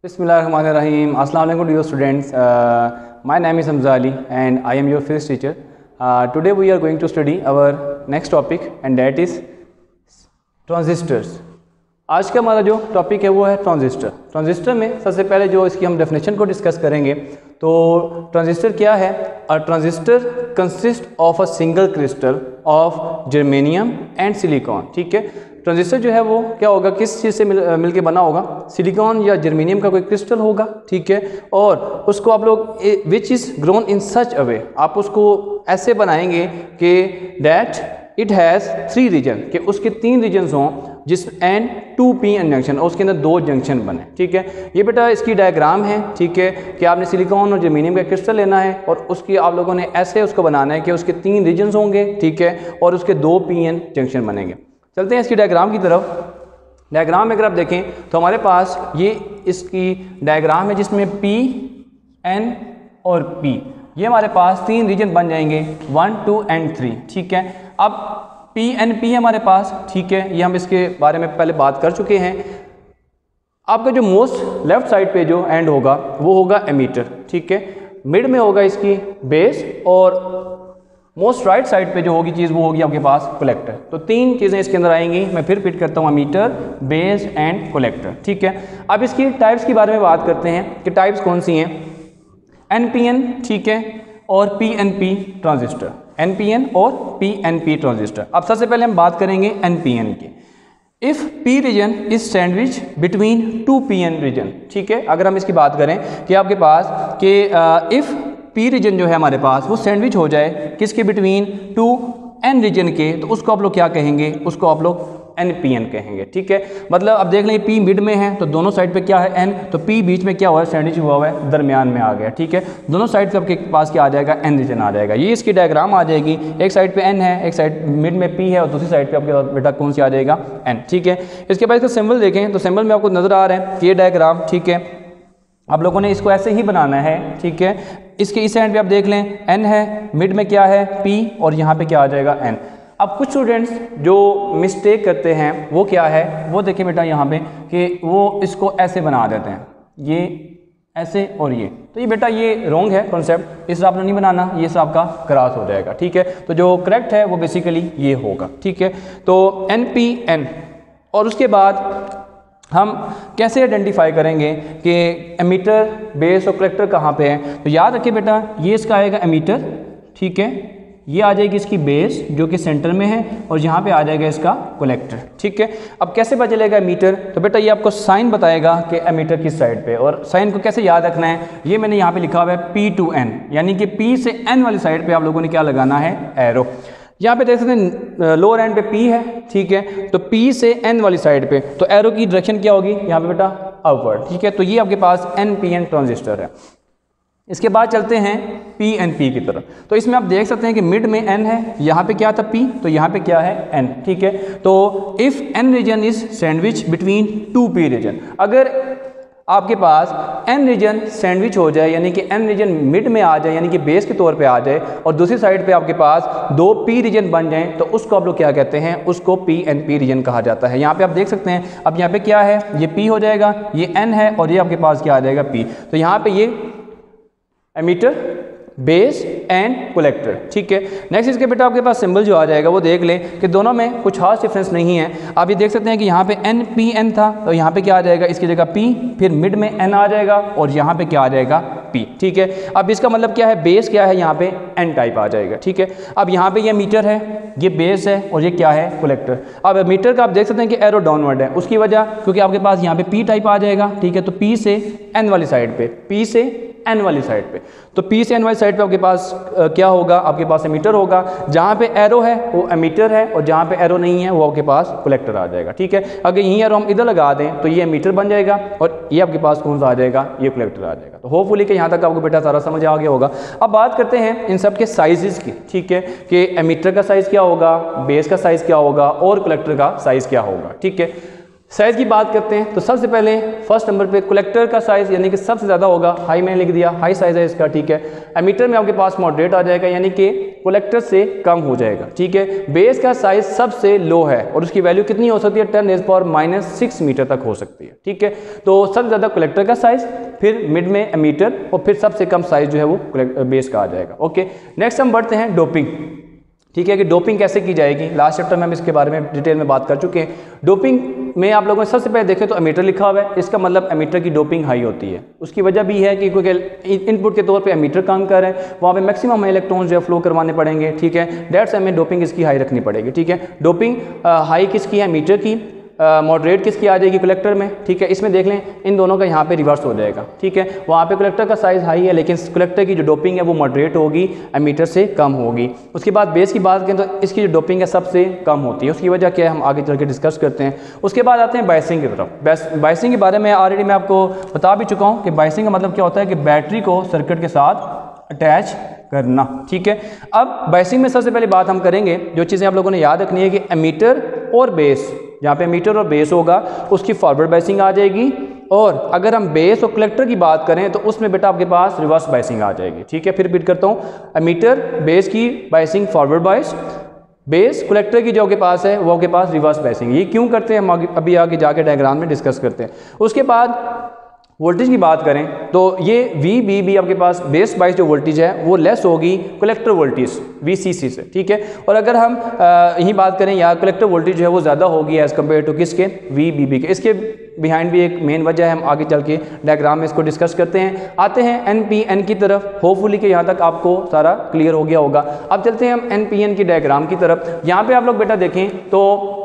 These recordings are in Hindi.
Bismillahirrahmanirrahim. Assalamu alaikum dear students. My name is Hamza Ali and I am your physics teacher. Today we are going to study our next topic and that is transistors. आज का हमारा जो टॉपिक है वो है ट्रांजिस्टर। ट्रांजिस्टर में सबसे पहले जो इसकी हम डेफिनेशन को डिस्कस करेंगे तो ट्रांजिस्टर क्या है। A transistor consist of a single crystal of germanium and silicon. ठीक है, ट्रांजिस्टर जो है वो क्या होगा, किस चीज़ से मिलके बना होगा, सिलिकॉन या जर्मेनियम का कोई क्रिस्टल होगा। ठीक है, और उसको आप लोग विच इज़ ग्रोन इन सच अ वे, आप उसको ऐसे बनाएंगे कि दैट इट हैज़ 3 रीजन, कि उसके 3 रीजन्स हों जिस एंड 2 p-n जंक्शन और उसके अंदर 2 जंक्शन बने। ठीक है, ये बेटा इसकी डायग्राम है। ठीक है, कि आपने सिलिकॉन और जर्मेनियम का क्रिस्टल लेना है और उसकी आप लोगों ने ऐसे उसको बनाना है कि उसके 3 रीजन्स होंगे। ठीक है, और उसके 2 p-n जंक्शन बनेंगे। चलते हैं इसकी डायग्राम की तरफ। डायग्राम में अगर आप देखें तो हमारे पास ये इसकी डायग्राम है जिसमें p, n और p, ये हमारे पास 3 रीजन बन जाएंगे 1, 2 एंड 3। ठीक है, अब p, n, p है हमारे पास। ठीक है, ये हम इसके बारे में पहले बात कर चुके हैं। आपका जो मोस्ट लेफ्ट साइड पे जो एंड होगा वो होगा एमीटर। ठीक है, मिड में होगा इसकी बेस और मोस्ट राइट साइड पे जो होगी चीज़ वो होगी आपके पास कलेक्टर। तो 3 चीज़ें इसके अंदर आएंगी। मैं फिर रिपीट करता हूँ, एमीटर, बेस एंड कलेक्टर। ठीक है, अब इसकी टाइप्स के बारे में बात करते हैं कि टाइप्स कौन सी हैं। NPN, ठीक है, और PNP ट्रांजिस्टर। NPN और PNP ट्रांजिस्टर। अब सबसे पहले हम बात करेंगे NPN की। If P region is sandwich between 2 PN region. ठीक है, अगर हम इसकी बात करें कि आपके पास कि इफ़ P रीजन जो है हमारे पास वो सैंडविच हो जाए किसके, बिटवीन 2 N रीजन के, तो उसको आप लोग क्या कहेंगे, उसको आप लोग NPN कहेंगे। ठीक है, मतलब अब देख लें P मिड में है तो दोनों साइड पे क्या है N, तो P बीच में क्या हुआ है, सैंडविच हुआ हुआ है, दरमियान में आ गया। ठीक है, दोनों साइड पे आपके पास क्या आ जाएगा, N रीजन आ जाएगा। ये इसकी डायग्राम आ जाएगी। एक साइड पे N है, एक साइड मिड में P है और दूसरी साइड पे आपके बेटा कौन सी आ जाएगा, N। ठीक है, इसके बाद इसका सिंबल देखें तो सिंबल में आपको नजर आ रहा है कि ये डायग्राम, ठीक है, आप लोगों ने इसको ऐसे ही बनाना है। ठीक है, इसके इस एंड पे आप देख लें N है, मिड में क्या है P और यहाँ पे क्या आ जाएगा N। अब कुछ स्टूडेंट्स जो मिस्टेक करते हैं वो क्या है, वो देखिए बेटा यहाँ पे कि वो इसको ऐसे बना देते हैं, ये ऐसे और ये, तो ये बेटा ये रॉन्ग है कॉन्सेप्ट। इस हिसाब से नहीं बनाना, ये हिसाब का क्रॉस हो जाएगा। ठीक है, तो जो करेक्ट है वो बेसिकली ये होगा। ठीक है, तो NPN। और उसके बाद हम कैसे आइडेंटिफाई करेंगे कि एमीटर, बेस और कलेक्टर कहाँ पे है। तो याद रखिए बेटा, ये इसका आएगा एमीटर। ठीक है, ये आ जाएगी इसकी बेस जो कि सेंटर में है और यहाँ पे आ जाएगा इसका कलेक्टर। ठीक है, अब कैसे पता चलेगा एमीटर, तो बेटा ये आपको साइन बताएगा कि एमीटर किस साइड पे, और साइन को कैसे याद रखना है, ये मैंने यहाँ पे लिखा हुआ है P to N, यानी कि P से N वाली साइड पे आप लोगों ने क्या लगाना है, एरो। यहाँ पे देख सकते हैं लोअर एंड पे P है। ठीक है, तो P से N वाली साइड पे तो एरो की डायरेक्शन क्या होगी, यहाँ पे बेटा अपवर्ड। ठीक है, तो ये आपके पास NPN ट्रांजिस्टर है। इसके बाद चलते हैं PNP की तरफ। तो इसमें आप देख सकते हैं कि मिड में N है, यहाँ पे क्या था P, तो यहाँ पे क्या है N। ठीक है, तो if N region is sandwich between 2 P region, अगर आपके पास N रीजन सैंडविच हो जाए, यानी कि N रीजन मिड में आ जाए, यानी कि बेस के तौर पे आ जाए, और दूसरी साइड पे आपके पास 2 P रीजन बन जाएं, तो उसको आप लोग क्या कहते हैं, उसको PNP रीजन कहा जाता है। यहाँ पे आप देख सकते हैं, अब यहाँ पे क्या है, ये P हो जाएगा, ये N है और ये आपके पास क्या आ जाएगा P। तो यहाँ पे ये एमीटर, बेस एंड कलेक्टर। ठीक है, नेक्स्ट इसके बेटा आपके पास सिंबल जो आ जाएगा वो देख लें कि दोनों में कुछ खास डिफरेंस नहीं है। आप ये देख सकते हैं कि यहाँ पे NPN था तो यहाँ पे क्या आ जाएगा, इसकी जगह P, फिर मिड में N आ जाएगा और यहाँ पे क्या आ जाएगा P। ठीक है, अब इसका मतलब क्या है, बेस क्या है, यहाँ पे N टाइप आ जाएगा। ठीक है, अब यहाँ पे ये मीटर है, ये बेस है और ये क्या है, कलेक्टर। अब मीटर का आप देख सकते हैं कि एरो डाउनवर्ड है, उसकी वजह क्योंकि आपके पास यहाँ पे P टाइप आ जाएगा। ठीक है, तो P से N वाली साइड पे, P से N वाली साइड पे, तो P से N वाली साइड पे आपके पास क्या होगा, आपके पास एमीटर होगा। जहाँ पे एरो है वो एमीटर है और जहाँ पे एरो नहीं है वो आपके पास कलेक्टर आ जाएगा। ठीक है, अगर यही एरो हम इधर लगा दें तो ये एमीटर बन जाएगा और ये आपके पास कौन सा आ जाएगा, ये कलेक्टर आ जाएगा। तो होपफुली कि यहाँ तक आपको बेटा सारा समझ आ गया होगा। अब बात करते हैं इन सब के साइजेस की। ठीक है, कि एमीटर का साइज़ क्या होगा, बेस का साइज़ क्या होगा और कलेक्टर का साइज़ क्या होगा। ठीक है, साइज़ की बात करते हैं तो सबसे पहले फर्स्ट नंबर पे कलेक्टर का साइज़ यानी कि सबसे ज़्यादा होगा, हाई मैंने लिख दिया, हाई साइज़ है इसका, ठीक है। एमीटर में आपके पास मॉडरेट आ जाएगा यानी कि कलेक्टर से कम हो जाएगा, ठीक है। बेस का साइज़ सबसे लो है और उसकी वैल्यू कितनी हो सकती है, 10⁻⁻6 मीटर तक हो सकती है, ठीक है। तो सबसे ज़्यादा कलेक्टर का साइज़, फिर मिड में एमीटर और फिर सबसे कम साइज़ जो है वो बेस का आ जाएगा। ओके, नेक्स्ट हम बढ़ते हैं डोपिंग, ठीक है, कि डोपिंग कैसे की जाएगी। लास्ट चैप्टर में हम इसके बारे में डिटेल में बात कर चुके हैं। डोपिंग में आप लोगों ने सबसे पहले देखें तो एमीटर लिखा हुआ है, इसका मतलब एमीटर की डोपिंग हाई होती है। उसकी वजह भी है कि क्योंकि इनपुट के तौर पे एमीटर काम कर रहे हैं, वहाँ पे मैक्सिमम इलेक्ट्रॉन्स जो है फ्लो करवाने पड़ेंगे, ठीक है। डेट्स हमें डोपिंग इसकी हाई रखनी पड़ेगी, ठीक है। डोपिंग हाई किसकी है, एमीटर की, मॉडरेट किसकी आ जाएगी, कलेक्टर में, ठीक है। इसमें देख लें इन दोनों का यहाँ पे रिवर्स हो जाएगा, ठीक है। वहाँ पे कलेक्टर का साइज़ हाई है लेकिन कलेक्टर की जो डोपिंग है वो मॉडरेट होगी, एमीटर से कम होगी। उसके बाद बेस की बात करें तो इसकी जो डोपिंग है सबसे कम होती है। उसकी वजह क्या है हम आगे चल के डिस्कस करते हैं। उसके बाद आते हैं बायसिंग की तरफ। बायसिंग के बारे में ऑलरेडी मैं आपको बता भी चुका हूँ कि बायसिंग का मतलब क्या होता है कि बैटरी को सर्किट के साथ अटैच करना, ठीक है। अब बायसिंग में सबसे पहले बात हम करेंगे, जो चीज़ें आप लोगों ने याद रखनी है कि एमीटर और बेस, जहाँ पे मीटर और बेस होगा उसकी फॉरवर्ड बायसिंग आ जाएगी, और अगर हम बेस और कलेक्टर की बात करें तो उसमें बेटा आपके पास रिवर्स बायसिंग आ जाएगी, ठीक है। फिर रिपीट करता हूँ, मीटर बेस की biasing forward bias, base collector की जो आपके पास है वो आपके पास रिवर्स बायसिंग। ये क्यों करते हैं हम अभी आगे जाके डायग्राम में डिस्कस करते हैं। उसके बाद वोल्टेज की बात करें तो ये VBB आपके पास बेस बाइस जो वोल्टेज है वो लेस होगी कलेक्टर वोल्टेज VCC से, ठीक है। और अगर हम यही बात करें यहाँ कलेक्टर वोल्टेज जो है वो ज़्यादा होगी एज़ कम्पेयर टू किसके, VBB के। इसके बिहाइंड भी एक मेन वजह है, हम आगे चल के डायग्राम में इसको डिस्कस करते हैं। आते हैं NPN की तरफ, होपफुली कि यहाँ तक आपको सारा क्लियर हो गया होगा। अब चलते हैं हम NPN की डायग्राम की तरफ। यहाँ पे आप लोग बेटा देखें तो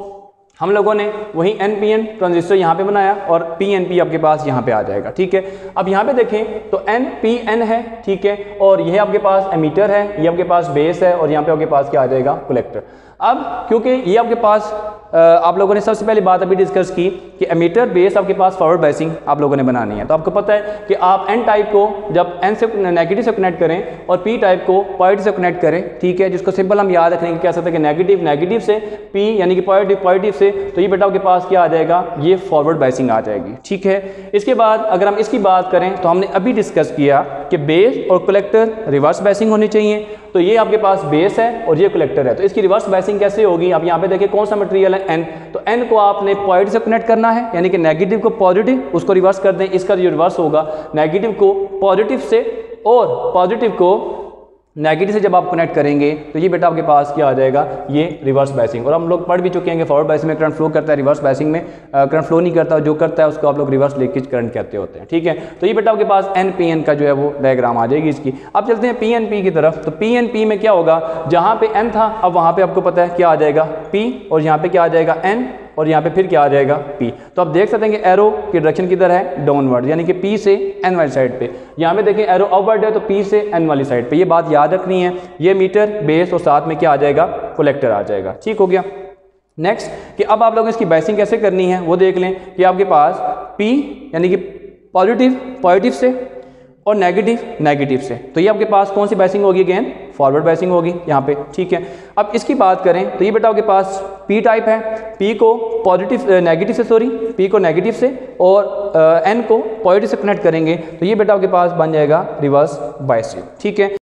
हम लोगों ने वही NPN ट्रांजिस्टर यहाँ पे बनाया और PNP आपके पास यहाँ पे आ जाएगा, ठीक है। अब यहाँ पे देखें तो NPN है, ठीक है, और यह आपके पास एमीटर है, ये आपके पास बेस है और यहाँ पे आपके पास क्या आ जाएगा, कलेक्टर। अब क्योंकि ये आपके पास आप लोगों ने सबसे पहली बात अभी डिस्कस की कि एमीटर बेस आपके पास फॉरवर्ड बायसिंग आप लोगों ने बनानी है, तो आपको पता है कि आप N टाइप को जब N से नेगेटिव से कनेक्ट करें और P टाइप को पॉजिटिव से कनेक्ट करें, ठीक है, जिसको सिंपल हम याद रखने की कह सकते हैं कि नेगेटिव से P यानी कि पॉजिटिव से, तो ये बेटा आपके पास क्या आ जाएगा, ये फॉरवर्ड बायसिंग आ जाएगी, ठीक है। इसके बाद अगर हम इसकी बात करें तो हमने अभी डिस्कस किया कि बेस और कलेक्टर रिवर्स बायसिंग होनी चाहिए, तो ये आपके पास बेस है और ये कलेक्टर है, तो इसकी रिवर्स बायसिंग कैसे होगी। आप यहाँ पे देखिए कौन सा मटेरियल है, N, तो N को आपने पॉजिटिव से कनेक्ट करना है यानी कि नेगेटिव को पॉजिटिव, उसको रिवर्स कर दें, इसका जो रिवर्स होगा नेगेटिव को पॉजिटिव से और पॉजिटिव को नेगेटिव से जब आप कनेक्ट करेंगे तो ये बेटा आपके पास क्या आ जाएगा, ये रिवर्स बायसिंग। और हम लोग पढ़ भी चुके हैं कि फॉरवर्ड बायसिंग में करंट फ्लो करता है, रिवर्स बायसिंग में करंट फ्लो नहीं करता, जो करता है उसको आप लोग रिवर्स लीकेज करंट कहते होते हैं, ठीक है। तो ये बेटा आपके पास NPN का जो है वो डायग्राम आ जाएगी इसकी। अब चलते हैं PNP की तरफ। तो PNP में क्या होगा, जहाँ पे N था अब वहाँ पे आपको पता है क्या आ जाएगा, P, और यहाँ पे क्या आ जाएगा, N, और यहाँ पे फिर क्या आ जाएगा, P। तो आप देख सकते हैं कि एरो की डायरेक्शन किधर है, डाउनवर्ड, यानी कि P से N वाली साइड पे। यहाँ पे देखें एरो अपवर्ड है तो P से N वाली साइड पे, ये बात याद रखनी है। ये मीटर बेस और साथ में क्या आ जाएगा, कलेक्टर आ जाएगा, ठीक हो गया। नेक्स्ट कि अब आप लोगों इसकी बायसिंग कैसे करनी है वो देख लें कि आपके पास P यानी कि पॉजिटिव से और नेगेटिव से, तो ये आपके पास कौन सी बायसिंग होगी, अगेन फॉरवर्ड बायसिंग होगी यहाँ पे, ठीक है। अब इसकी बात करें तो ये बेटा आपके पास P टाइप है, P को P को नेगेटिव से और N को पॉजिटिव से कनेक्ट करेंगे तो ये बेटा आपके पास बन जाएगा रिवर्स बायसिंग, ठीक है।